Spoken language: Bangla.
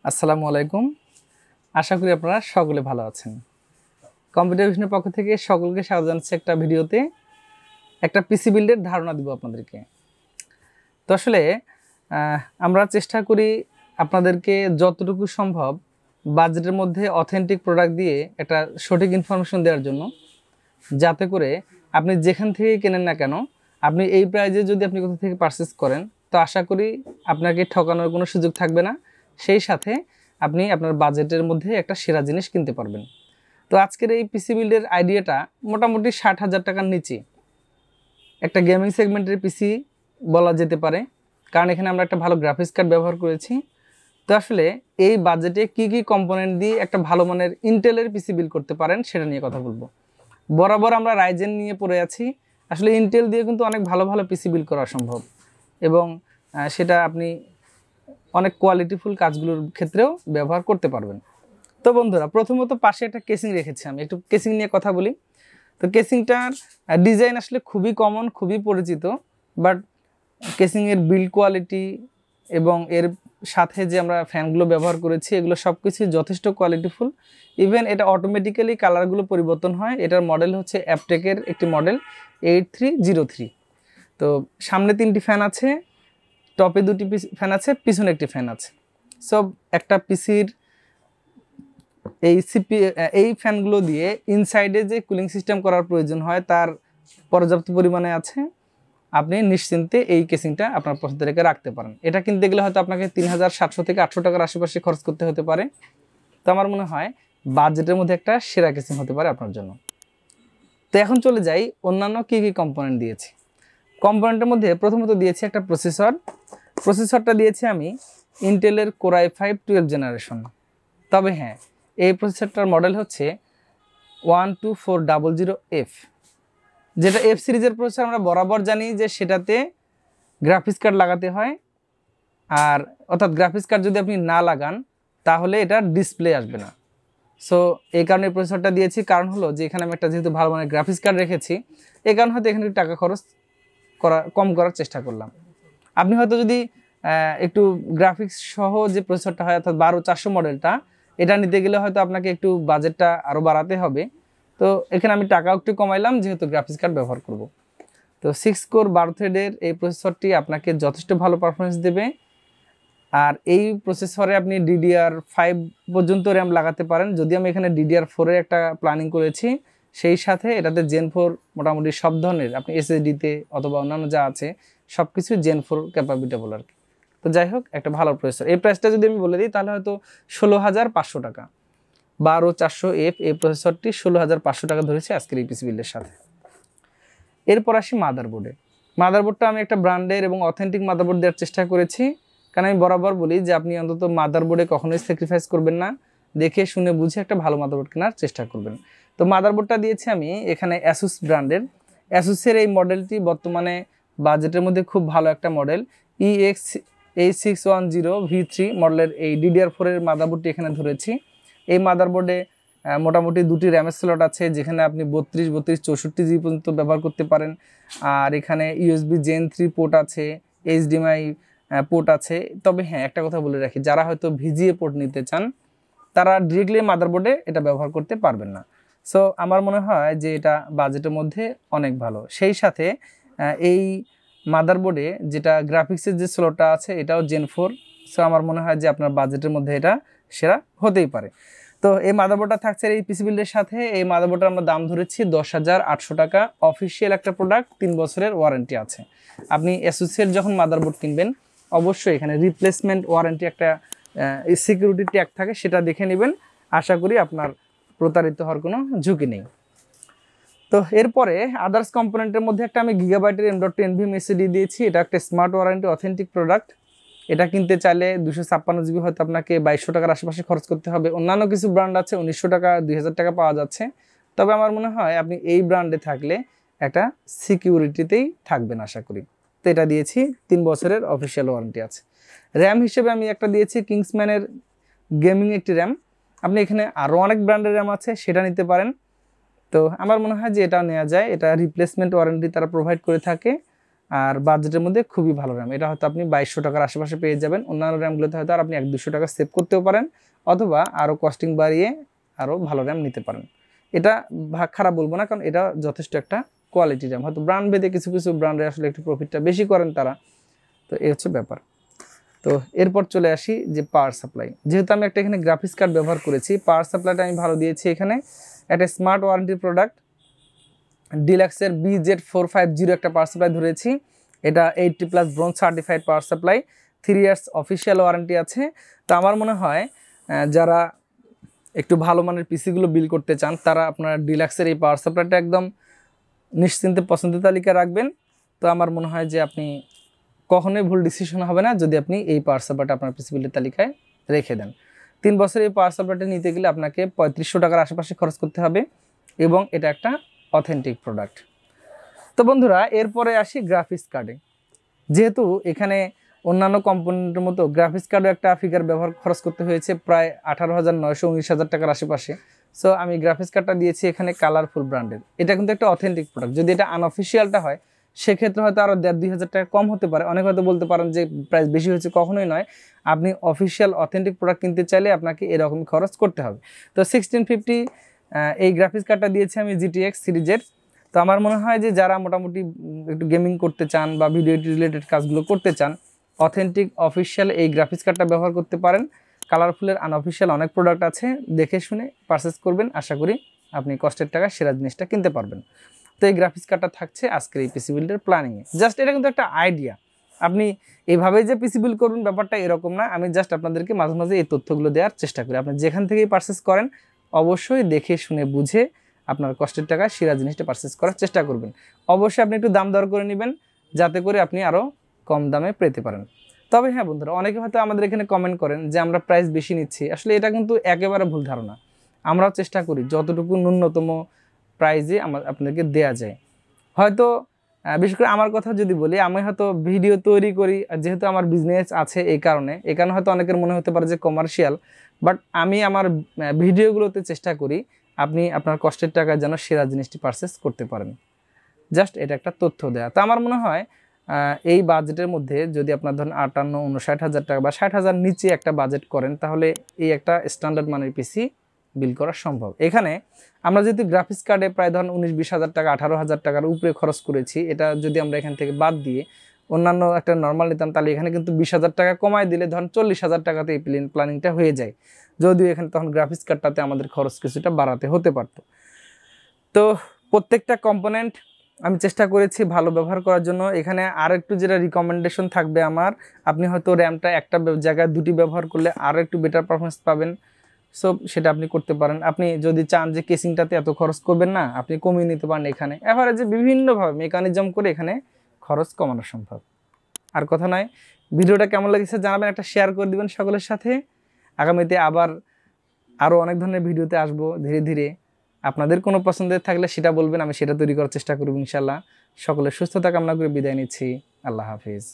আসসালামু আলাইকুম। আশা করি আপনারা সকলে ভালো আছেন। কম্পিউটার ভিশনের পক্ষ থেকে সকলকে স্বাগত জানাচ্ছি একটা ভিডিওতে। একটা পিসি বিল্ডের ধারণা দিব আপনাদেরকে। তো আসলে আমরা চেষ্টা করি আপনাদেরকে যতটুকু সম্ভব বাজেটের মধ্যে অথেন্টিক প্রোডাক্ট দিয়ে একটা সঠিক ইনফরমেশন দেওয়ার জন্য, যাতে করে আপনি যেখান থেকে কেনেন না কেন, আপনি এই প্রাইজে যদি আপনি কোথা থেকে পারচেস করেন, তো আশা করি আপনাকে ঠকানোর কোনো সুযোগ থাকবে না। সেই সাথে আপনি আপনার বাজেটের মধ্যে একটা সেরা জিনিস কিনতে পারবেন। তো আজকের এই পিসি বিল্ডের আইডিয়াটা মোটামুটি 60,000 টাকার নিচে একটা গেমিং সেগমেন্টের পিসি বলা যেতে পারে, কারণ এখানে আমরা একটা ভালো গ্রাফিক্স কার্ড ব্যবহার করেছি। তো আসলে এই বাজেটে কি কি কম্পোনেন্ট দিয়ে একটা ভালো মানের ইন্টেলের পিসি বিল্ড করতে পারেন সেটা নিয়ে কথা বলবো। বরাবর আমরা রাইজেন নিয়ে পড়ে আছি, আসলে ইন্টেল দিয়ে কিন্তু অনেক ভালো ভালো পিসি বিল্ড করা সম্ভব, এবং সেটা আপনি অনেক কোয়ালিটিফুল কাজগুলোর ক্ষেত্রেও ব্যবহার করতে পারবেন। তো বন্ধুরা, প্রথমত পাশে একটা কেসিং রেখেছি, আমি একটু কেসিং নিয়ে কথা বলি। তো কেসিংটার ডিজাইন আসলে খুবই কমন, খুবই পরিচিত, বাট কেসিংয়ের বিল্ড কোয়ালিটি এবং এর সাথে যে আমরা ফ্যানগুলো ব্যবহার করেছি এগুলো সব কিছুই যথেষ্ট কোয়ালিটিফুল। ইভেন এটা অটোমেটিক্যালি কালারগুলো পরিবর্তন হয়। এটার মডেল হচ্ছে অ্যাপটেকের একটি মডেল 8303। তো সামনে 3টি ফ্যান আছে, টপে 2টি ফ্যান আছে, পিছনে একটি ফ্যান আছে। সব একটা পিসির এই ফ্যানগুলো দিয়ে ইনসাইডে যে কুলিং সিস্টেম করার প্রয়োজন হয় তার পর্যাপ্ত পরিমাণে আছে। আপনি নিশ্চিন্তে এই কেসিংটা আপনার পছন্দ রেখে রাখতে পারেন। এটা কিনতে গেলে হয়তো আপনাকে 3700 থেকে 800 টাকার আশেপাশে খরচ করতে হতে পারে। তো আমার মনে হয় বাজেটের মধ্যে একটা সেরা কেসিং হতে পারে আপনার জন্য। তো এখন চলে যাই অন্যান্য কী কী কম্পোনেন্ট দিয়েছি। কম্পোনেন্টের মধ্যে প্রথমত দিয়েছি একটা প্রসেসরটা দিয়েছি আমি ইন্টেলের কোর i5 12 জেনারেশন। তবে হ্যাঁ, এই প্রসেসরটার মডেল হচ্ছে 12400F, যেটা এফ সিরিজের প্রসেসর। আমরা বরাবর জানি যে সেটাতে গ্রাফিক্স কার্ড লাগাতে হয়, আর অর্থাৎ গ্রাফিক্স কার্ড যদি আপনি না লাগান তাহলে এটা ডিসপ্লে আসবে না। সো এই কারণে এই প্রসেসরটা দিয়েছি। কারণ হলো যে এখানে আমি একটা যেহেতু ভালো মানের গ্রাফিক্স কার্ড রেখেছি, এই কারণে হয়তো এখানে টাকা খরচ কম করার চেষ্টা করলাম। আপনি হয়তো যদি একটু গ্রাফিক্স সহ যে প্রসেসরটা হয়, অর্থাৎ 12400 মডেলটা, এটা নিতে গেলে হয়তো আপনাকে একটু বাজেটটা আরও বাড়াতে হবে। তো এখানে আমি টাকাও একটু কমাইলাম যেহেতু গ্রাফিক্স কার্ড ব্যবহার করব। তো 6 কোর 12 থ্রেডের এই প্রসেসরটি আপনাকে যথেষ্ট ভালো পারফরমেন্স দেবে। আর এই প্রসেসরে আপনি DDR5 পর্যন্ত র্যাম লাগাতে পারেন, যদি আমি এখানে DDR4 এর একটা প্ল্যানিং করেছি। সেই সাথে এটাতে Gen 4 মোটামুটি সব ধরনের আপনি SSD-তে অথবা অন্যান্য যা আছে সব কিছু Gen 4 ক্যাপাবিলিটেবল আর কি। তো যাই হোক, একটা ভালো প্রসেসর। এই প্রাইসটা যদি আমি বলে দিই তাহলে হয়তো 16,500 টাকা। 12400F এই প্রসেসরটি 16,500 টাকা ধরেছে আজকের এই পিসি বিল্ডের সাথে। এরপর আসি মাদারবোর্ডটা আমি একটা ব্র্যান্ডের এবং অথেন্টিক মাদারবোর্ড দেওয়ার চেষ্টা করেছি, কারণ আমি বরাবর বলি যে আপনি অন্তত মাদারবোর্ডে কখনোই স্যাক্রিফাইস করবেন না, দেখে শুনে বুঝে একটা ভালো মাদারবোর্ড কেনার চেষ্টা করবেন। তো মাদারবোর্ডটা দিয়েছি আমি এখানে Asus ব্র্যান্ডের। Asusের এই মডেলটি বর্তমানে বাজেটের মধ্যে খুব ভালো একটা মডেল, EX-H610M-V3 মডেলের এই DDR4 এর মাদারবোর্ডটি এখানে ধরেছি। এই মাদারবোর্ডে মোটামুটি 2টি র্যামের স্লট আছে, যেখানে আপনি 32, 64 জিবি পর্যন্ত ব্যবহার করতে পারেন। আর এখানে USB Gen 3 পোর্ট আছে, HDMI পোর্ট আছে। তবে হ্যাঁ, একটা কথা বলে রাখি, যারা হয়তো VGA পোর্ট নিতে চান তারা ডিরেক্টলি মাদারবোর্ডে এটা ব্যবহার করতে পারবেন না। সো আমার মনে হয় যে এটা বাজেটের মধ্যে অনেক ভালো। সেই সাথে এই মাদারবোর্ডে যেটা গ্রাফিক্সের যে স্লটটা আছে এটাও Gen 4। সো আমার মনে হয় যে আপনার বাজেটের মধ্যে এটা সেরা হতেই পারে। তো এই মাদারবোর্ডটা থাকছে এই পিসি বিল্ডের সাথে। এই মাদারবোর্ডটার আমরা দাম ধরেছি 10,800 টাকা। অফিসিয়াল একটা প্রোডাক্ট, 3 বছরের ওয়ারেন্টি আছে। আপনি Asusের যখন মাদারবোর্ড কিনবেন অবশ্যই এখানে রিপ্লেসমেন্ট ওয়ারেন্টি একটা সিকিউরিটি ট্যাগ থাকে, সেটা দেখে নেবেন। আশা করি আপনার প্রতারিত হওয়ার কোনো ঝুঁকি নেই। তো এরপরে আদার্স কম্পোনেন্টের মধ্যে একটা আমি গিগাবাইটের M.2 NVMe SSD দিয়েছি। এটা একটা স্মার্ট ওয়ারেন্টি অথেন্টিক প্রোডাক্ট। এটা কিনতে চাইলে 256 জিবি হয়তো আপনাকে 2200 টাকার আশেপাশে খরচ করতে হবে। অন্যান্য কিছু ব্র্যান্ড আছে 1900 টাকা, 2000 টাকা পাওয়া যাচ্ছে। তবে আমার মনে হয় আপনি এই ব্র্যান্ডে থাকলে একটা সিকিউরিটিতেই থাকবেন আশা করি। তো এটা দিয়েছি, 3 বছরের অফিসিয়াল ওয়ারেন্টি আছে। র্যাম হিসেবে আমি একটা দিয়েছি কিংসম্যানের গেমিং একটি র্যাম। আপনি এখানে আরও অনেক ব্র্যান্ডের র্যাম আছে, সেটা নিতে পারেন। তো আমার মনে হয় যে এটা নেওয়া যায়। এটা রিপ্লেসমেন্ট ওয়ারেন্টি তারা প্রোভাইড করে থাকে। আর বাজেটের মধ্যে খুবই ভালো র্যাম। এটা হয়তো আপনি 2200 টাকার আশেপাশে পেয়ে যাবেন। অন্যান্য র্যামগুলোতে হয়তো আর আপনি 100-200 টাকা সেভ করতেও পারেন, অথবা আরও কস্টিং বাড়িয়ে আরও ভালো র্যাম নিতে পারেন। এটা খারাপ বলবো না, কারণ এটা যথেষ্ট একটা কোয়ালিটি র্যাম। হয়তো ব্র্যান্ড ভেদে কিছু কিছু ব্র্যান্ডে আসলে একটু প্রফিটটা বেশি করেন তারা, তো এই হচ্ছে ব্যাপার। তো এরপর চলে আসি যে পাওয়ার সাপ্লাই। যেহেতু আমি একটা এখানে গ্রাফিক্স কার্ড ব্যবহার করেছি, পাওয়ার সাপ্লাইটা আমি ভালো দিয়েছি। এখানে একটা স্মার্ট ওয়ারেন্টি প্রোডাক্ট ডিলাক্সের BZ450 একটা পাওয়ার সাপ্লাই ধরেছি। এটা 80+ bronze certified power supply, 3 years official warranty আছে। তো আমার মনে হয় যারা একটু ভালো মানের পিসিগুলো বিল করতে চান, তারা আপনার ডিলাক্সের এই পাওয়ার সাপ্লাইটা একদম নিশ্চিন্তে পছন্দের তালিকায় রাখবেন। তো আমার মনে হয় যে আপনি কখনোই ভুল ডিসিশন হবে না যদি আপনি এই পাওয়ার সাপ্লাইটা আপনার পিসি বিলের তালিকায় রেখে দেন। 3 বছর এই পাওয়ার সাপ্লাইটা নিতে গেলে আপনাকে 3500 টাকার আশেপাশে খরচ করতে হবে, এবং এটা একটা অথেন্টিক প্রোডাক্ট। তো বন্ধুরা, এরপরে আসি গ্রাফিক্স কার্ডে। যেহেতু এখানে অন্যান্য কম্পোনেন্টের মতো গ্রাফিক্স কার্ডও একটা ফিগার ব্যবহার খরচ করতে হয়েছে প্রায় 18,900-19,000 টাকার আশেপাশে। সো আমি গ্রাফিক্স কার্ডটা দিয়েছি এখানে কালারফুল ব্র্যান্ডের। এটা কিন্তু একটা অথেন্টিক প্রোডাক্ট। যদি এটা আনঅফিসিয়ালটা হয় সেক্ষেত্রে হয়তো আরও 1,500-2,000 টাকা কম হতে পারে। অনেকে হয়তো বলতে পারেন যে প্রাইস বেশি হয়েছে, কখনোই নয়। আপনি অফিসিয়াল অথেন্টিক প্রোডাক্ট কিনতে চাইলে আপনাকে এরকমই খরচ করতে হবে। তো 1650 এই গ্রাফিক্স কার্ডটা দিয়েছি আমি GTX সিরিজের। তো আমার মনে হয় যে যারা মোটামুটি একটু গেমিং করতে চান বা ভিডিও রিলেটেড কাজগুলো করতে চান, অথেন্টিক অফিসিয়াল এই গ্রাফিক্স কার্ডটা ব্যবহার করতে পারেন। কালারফুলের আনঅফিসিয়াল অনেক প্রোডাক্ট আছে, দেখে শুনে পারচেস করবেন। আশা করি আপনি কষ্টের টাকা সেরা জিনিসটা কিনতে পারবেন। তো এই গ্রাফিক্স কার্ডটা থাকছে আজকের এই পিসি বিল্ডের প্ল্যানিংয়ে। জাস্ট এটা কিন্তু একটা আইডিয়া। আপনি এইভাবেই যে পিসি বিল্ড করবেন ব্যাপারটা এরকম না। আমি জাস্ট আপনাদেরকে মাঝে মাঝে এই তথ্যগুলো দেওয়ার চেষ্টা করি। আপনি যেখান থেকেই পারচেস করেন অবশ্যই দেখে শুনে বুঝে আপনার কষ্টের টাকা সেরা জিনিসটা পারচেস করার চেষ্টা করবেন। অবশ্যই আপনি একটু দাম দর করে নেবেন, যাতে করে আপনি আরও কম দামে পেতে পারেন। তবে হ্যাঁ বন্ধুরা, অনেকে হয়তো আমাদের এখানে কমেন্ট করেন যে আমরা প্রাইস বেশি নিচ্ছি। আসলে এটা কিন্তু একেবারে ভুল ধারণা। আমরাও চেষ্টা করি যতটুকু ন্যূনতম প্রাইজে আপনাদেরকে দেয়া যায়। হয়তো বিশেষ করে আমার কথা যদি বলি, আমি হয়তো ভিডিও তৈরি করি, যেহেতু আমার বিজনেস আছে এই কারণে হয়তো অনেকের মনে হতে পারে যে কমার্শিয়াল, বাট আমি আমার ভিডিওগুলোতে চেষ্টা করি আপনি আপনার কষ্টের টাকায় যেন সেরা জিনিসটি পারচেস করতে পারেন। জাস্ট এটা একটা তথ্য দেয়া। তো আমার মনে হয় এই বাজেটের মধ্যে যদি আপনার ধরেন 58-59 হাজার টাকা বা 60,000 নিচে একটা বাজেট করেন, তাহলে এই একটা স্ট্যান্ডার্ড মানের পিসি বিল করা সম্ভব। এখানে আমরা যেহেতু গ্রাফিক্স কার্ডে প্রায় ধরেন 19-20 হাজার টাকা 18,000 টাকার উপরে খরচ করেছি, এটা যদি আমরা এখান থেকে বাদ দিয়ে অন্যান্য একটা নর্মাল নিতাম, তাহলে এখানে কিন্তু 20,000 টাকা কমায় দিলে ধরেন 40,000 টাকাতে এই প্ল্যানিংটা হয়ে যায়। যদিও এখানে তখন গ্রাফিক্স কার্ডটাতে আমাদের খরচ কিছুটা বাড়াতে হতে পারতো। তো প্রত্যেকটা কম্পোনেন্ট আমি চেষ্টা করেছি ভালো ব্যবহার করার জন্য। এখানে আর একটু যেটা রিকমেন্ডেশন থাকবে আমার, আপনি হয়তো র্যামটা একটা জায়গায় দুটি ব্যবহার করলে আরও একটু বেটার পারফরমেন্স পাবেন। সো সেটা আপনি করতে পারেন। আপনি যদি চান যে কেসিংটাতে এত খরচ করবেন না, আপনি কমিয়ে নিতে পারেন। এখানে এভারেজে বিভিন্নভাবে মেকানিজম করে এখানে খরচ কমানো সম্ভব। আর কথা নয়, ভিডিওটা কেমন লেগেছে জানাবেন, একটা শেয়ার করে দিবেন সকলের সাথে। আগামীতে আবার আরও অনেক ধরনের ভিডিওতে আসবো ধীরে ধীরে। আপনাদের কোনো পছন্দের থাকলে সেটা বলবেন, আমি সেটা তৈরি করার চেষ্টা করব ইনশাল্লাহ। সকলের সুস্থতা কামনা করে বিদায় নিচ্ছি। আল্লাহ হাফিজ।